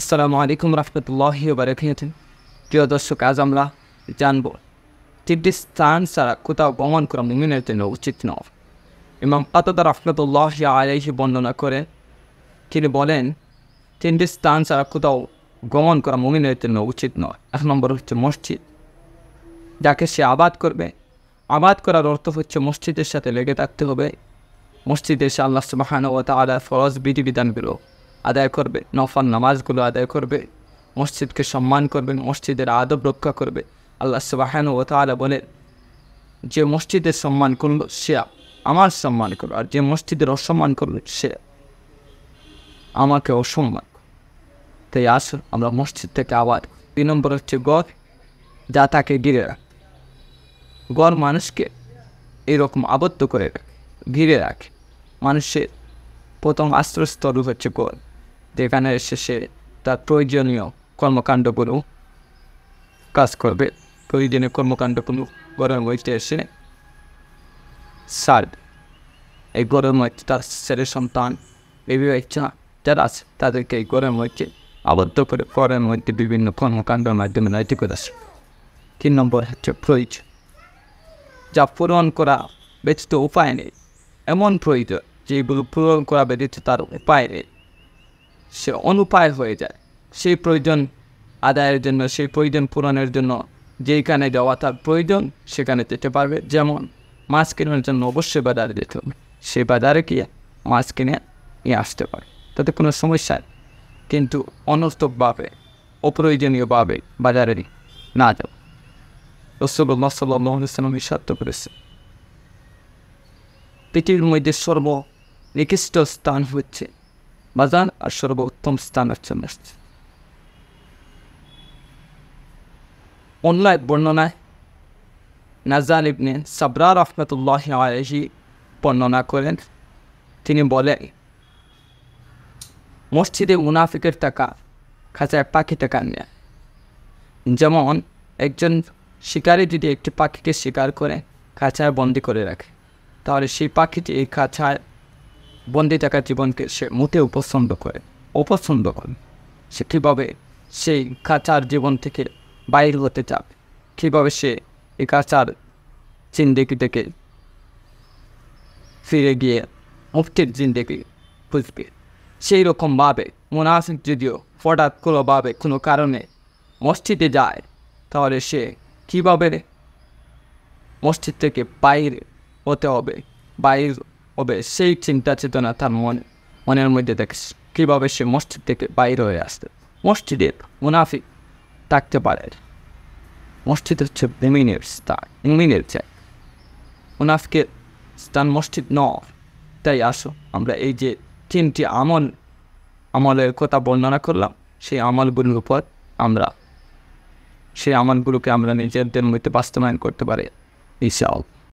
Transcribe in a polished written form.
আসসালামু আলাইকুম রহমতুল্লাহি ওয়া বারাকাতুহু। প্রিয় দর্শক, আজ আমরা জানব তিনটি স্থান ছাড়া কোথাও ভ্রমণ করা মুমিনের জন্য উচিত নয়। ইমাম কাতাদা রাহমাতুল্লাহি আলাইহি বর্ণনা করে তিনি বলেন, তিনটি স্থান ছাড়া কোথাও ভ্রমণ করা মুমিনের জন্য উচিত নয়। এক নম্বর হচ্ছে মসজিদ, যাকে সে আবাদ করবে। আবাদ করার অর্থ হচ্ছে মসজিদের সাথে লেগে থাকতে হবে। মসজিদে এসে আল্লাহ সুবহানাহু ওয়া তাআলার ফরজ বিধিবিধানগুলো আদায় করবে, নফল নামাজগুলো আদায় করবে, মসজিদকে সম্মান করবে, মসজিদের আদব রক্ষা করবে। আল্লাহ সুবহানাহু ওয়া তাআলা বলেন, যে মসজিদের সম্মান করলো সে আমার সম্মান করলো, আর যে মসজিদের অসম্মান করলো সে আমাকে অসম্মান। তাই আসুন আমরা মসজিদ থেকে আবার। 2 নম্বর হচ্ছে গড়, যা তাকে ঘিরে রাখে। গড় মানুষকে এরকম আবদ্ধ করে রাখে, ঘিরে রাখে। মানুষের প্রথম আশ্রয়স্থল হচ্ছে গড়, যেখানে এসে সে তার প্রয়োজনীয় কর্মকাণ্ডগুলো কাজ করবে। প্রয়োজনীয় কর্মকাণ্ডগুলো গড়ের মধ্যে এসে সার এই গড়ের মধ্যে তার ছেলে সন্তান বেবি বাচ্চা যারা আছে তাদেরকে এই গড়ের মধ্যে আবদ্ধ করে গড়ের মধ্যে বিভিন্ন কর্মকাণ্ডের মাধ্যমে নৈতিক আসে। 3 নম্বর হচ্ছে প্রয়োজন, যা পূরণ করা ব্যতীত উপায় নেই। এমন প্রয়োজন যেগুলো পূরণ করা ব্যতীত তার উপায় নেই, সে অনুপায় হয়ে যায়। সেই প্রয়োজন আদায়ের জন্য, সেই প্রয়োজন পূরণের জন্য যেইখানে যাওয়া তার প্রয়োজন সেখানে যেতে পারবে। যেমন মাছ কেনার জন্য অবশ্যই বাজারে যেতে হবে, সেই বাজারে গিয়ে মাছ কিনে নিয়ে আসতে পারে, তাতে কোনো সমস্যা নেই। কিন্তু অনর্থকভাবে অপ্রয়োজনীয়ভাবে বাজারে না যাও। রাসূলুল্লাহ সাল্লাল্লাহু আলাইহি ওয়াসাল্লাম ইরশাদ করেছে, পৃথিবীর মধ্যে সর্বনিকৃষ্ট স্থান হচ্ছে বাজার, আর সর্বোত্তম স্থান হচ্ছে মসজিদ। অন্য এক বর্ণনায় নাজাল ইবনে সাবরা রাহমাতুল্লাহি আলাইহি বর্ণনা করেন, তিনি বলেন, মসজিদে মুনাফিকের টাকা খাঁচায় পাখি টাকা নেয়। যেমন একজন শিকারী যদি একটি পাখিকে শিকার করে খাঁচায় বন্দি করে রাখে, তাহলে সেই পাখিটি এই খাঁচায় বন্দি থাকা জীবনকে সে মোটেও অপছন্দ করে। সে কীভাবে সেই খাঁচার জীবন থেকে বাইর হতে চাবে, কীভাবে সে এই খাঁচার জিন্দেগি থেকে ফিরে গিয়ে মুক্তির জিন্দেগি খুঁজবে। সেই রকমভাবে মুনাফিক যদিও হঠাৎ কোনোভাবে কোনো কারণে মসজিদে যায়, তাহলে সে কীভাবে মসজিদ থেকে বাইরে হতে হবে, সেই চিন্তা চেতনা তার মনের মধ্যে দেখে কীভাবে সে মসজিদ থেকে বাইরে হয়ে আসতে। মসজিদে মুনাফিক থাকতে পারে। মসজিদ হচ্ছে মুমিনের স্থান, মুমিনের চাই। মুনাফিকের স্থান মসজিদ নয়। তাই আসো আমরা এই যে 3টি আমলের কথা বর্ণনা করলাম, সেই আমলগুলোর উপর সেই আমলগুলোকে আমরা নিজেদের মধ্যে বাস্তবায়ন করতে পারি ইনশাআল্লাহ।